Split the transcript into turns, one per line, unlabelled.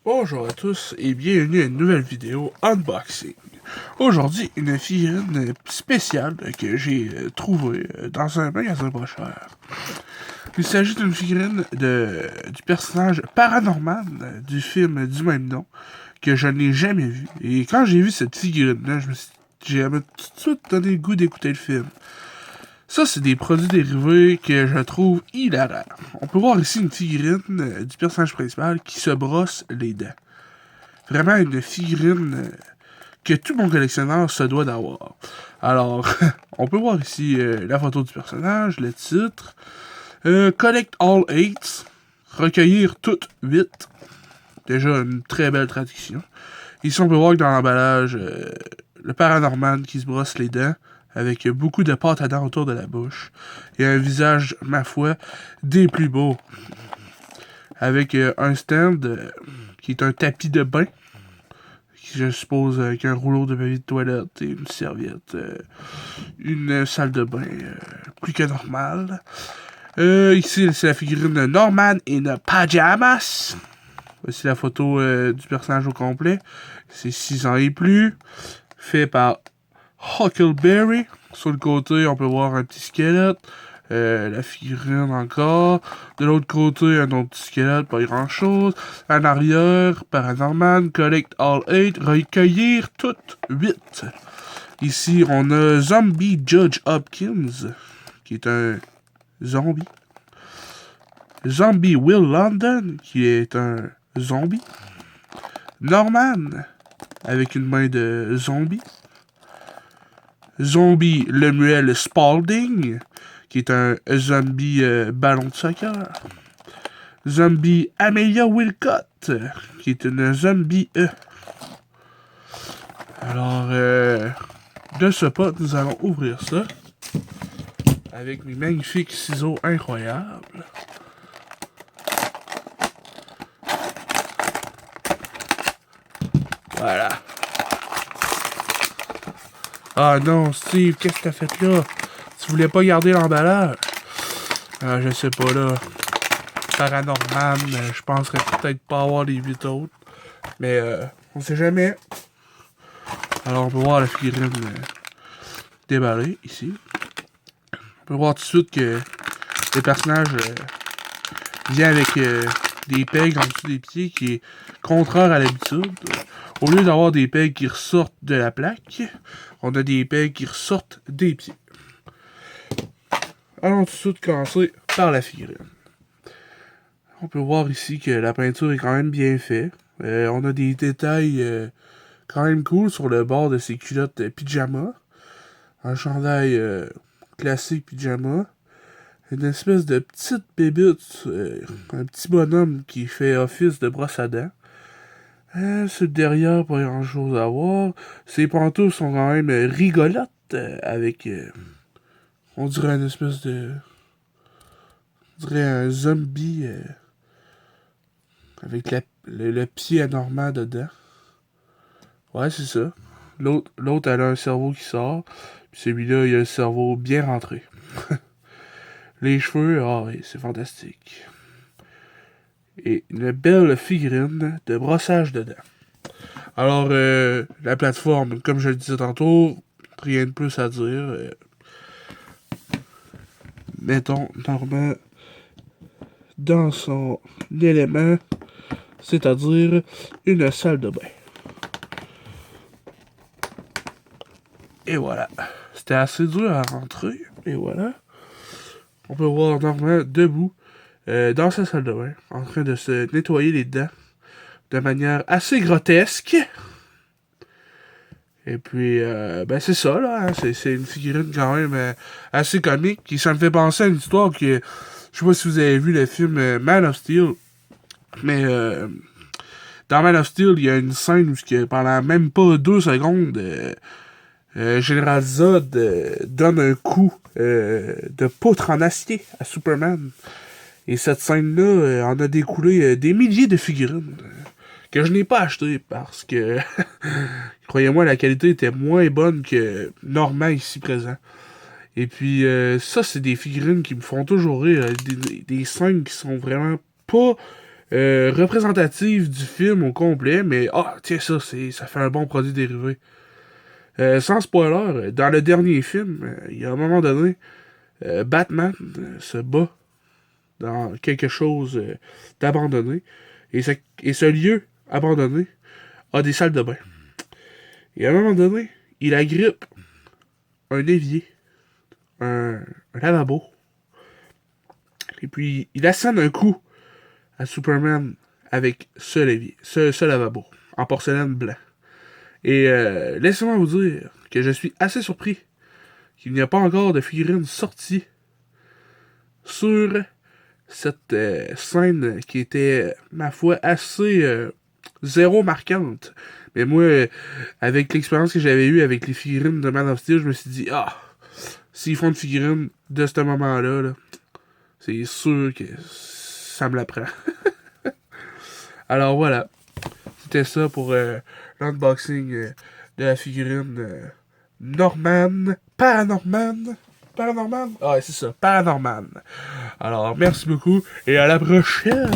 Bonjour à tous et bienvenue à une nouvelle vidéo unboxing. Aujourd'hui, une figurine spéciale que j'ai trouvée dans un magasin pas cher. Il s'agit d'une figurine du personnage Paranorman du film du même nom que je n'ai jamais vu. Et quand j'ai vu cette figurine-là, j'ai tout de suite donné le goût d'écouter le film. Ça, c'est des produits dérivés que je trouve hilarants. On peut voir ici une figurine du personnage principal qui se brosse les dents. Vraiment une figurine que tout mon collectionneur se doit d'avoir. Alors, on peut voir ici la photo du personnage, le titre. Collect all 8. Recueillir toutes 8. Déjà une très belle traduction. Ici, on peut voir que dans l'emballage, le Paranorman qui se brosse les dents avec beaucoup de pâte à dents autour de la bouche. Et un visage, ma foi, des plus beaux. Avec un stand qui est un tapis de bain. Qui, je suppose, avec un rouleau de papier de toilette et une serviette. Une salle de bain plus que normale. Ici, c'est la figurine Norman in Pajamas. Voici la photo du personnage au complet. C'est 6 ans et plus. Fait par Huckleberry. Sur le côté, on peut voir un petit squelette. La figurine encore. De l'autre côté, un autre petit squelette, pas grand chose. En arrière, Paranorman, Collect all 8, recueillir toutes 8. Ici, on a Zombie Judge Hopkins, qui est un zombie. Zombie Will London, qui est un zombie. Norman, avec une main de zombie. Zombie Lemuel Spalding, qui est un zombie ballon de soccer. Zombie Amelia Wilcott, qui est une zombie E. Alors, de ce pas, nous allons ouvrir ça avec mes magnifiques ciseaux incroyables. Voilà. Ah non, Steve, qu'est-ce que t'as fait là? Tu voulais pas garder l'emballage? Ah, je sais pas là. Paranorman, je penserais peut-être pas avoir les 8 autres. Mais on sait jamais. Alors on peut voir la figurine déballée ici. On peut voir tout de suite que le personnage vient avec des pegs en dessous des pieds qui est contraire à l'habitude. Au lieu d'avoir des pegs qui ressortent de la plaque, on a des pegs qui ressortent des pieds. Allons tout de suite commencer par la figurine. On peut voir ici que la peinture est quand même bien faite. On a des détails quand même cool sur le bord de ses culottes pyjama. Un chandail classique pyjama. Une espèce de petite bébite, un petit bonhomme qui fait office de brosse à dents. C'est derrière, pas grand chose à voir. Ses pantoufles sont quand même rigolotes, avec, on dirait une espèce de, on dirait un zombie, avec le pied anormal dedans. Ouais, c'est ça. L'autre, elle a un cerveau qui sort, puis celui-là, il a le cerveau bien rentré. Les cheveux, ah oui, c'est fantastique. Et une belle figurine de brossage de dents. Alors, la plateforme, comme je le disais tantôt, rien de plus à dire. Mettons Norman dans son élément, c'est-à-dire une salle de bain. Et voilà. C'était assez dur à rentrer. Et voilà. On peut voir Norman debout dans sa salle de bain, en train de se nettoyer les dents de manière assez grotesque. Et puis, ben c'est ça, là. Hein, c'est une figurine quand même assez comique. Qui, ça me fait penser à une histoire que... Je sais pas si vous avez vu le film Man of Steel. Mais dans Man of Steel, il y a une scène où pendant même pas 2 secondes, Général Zod donne un coup de poutre en acier à Superman. Et cette scène-là en a découlé des milliers de figurines que je n'ai pas achetées parce que, croyez-moi, la qualité était moins bonne que Norman ici présent. Et puis, ça, c'est des figurines qui me font toujours rire. Des scènes qui sont vraiment pas représentative du film au complet, mais tiens ça, ça fait un bon produit dérivé. Sans spoiler, dans le dernier film, il y a un moment donné, Batman se bat dans quelque chose d'abandonné, et ce lieu abandonné a des salles de bain. Et à un moment donné, il agrippe un évier, un lavabo, et puis il assène un coup à Superman avec ce lavabo, en porcelaine blanc. Et laissez-moi vous dire que je suis assez surpris qu'il n'y a pas encore de figurine sortie sur cette scène qui était, ma foi, assez zéro marquante. Mais moi, avec l'expérience que j'avais eue avec les figurines de Man of Steel, je me suis dit, s'ils font une figurine de ce moment-là, là, c'est sûr que ça me la prend. Alors voilà, c'était ça pour l'unboxing de la figurine Norman. Paranorman. Paranorman? Ah, c'est ça, Paranorman. Alors, merci beaucoup et à la prochaine!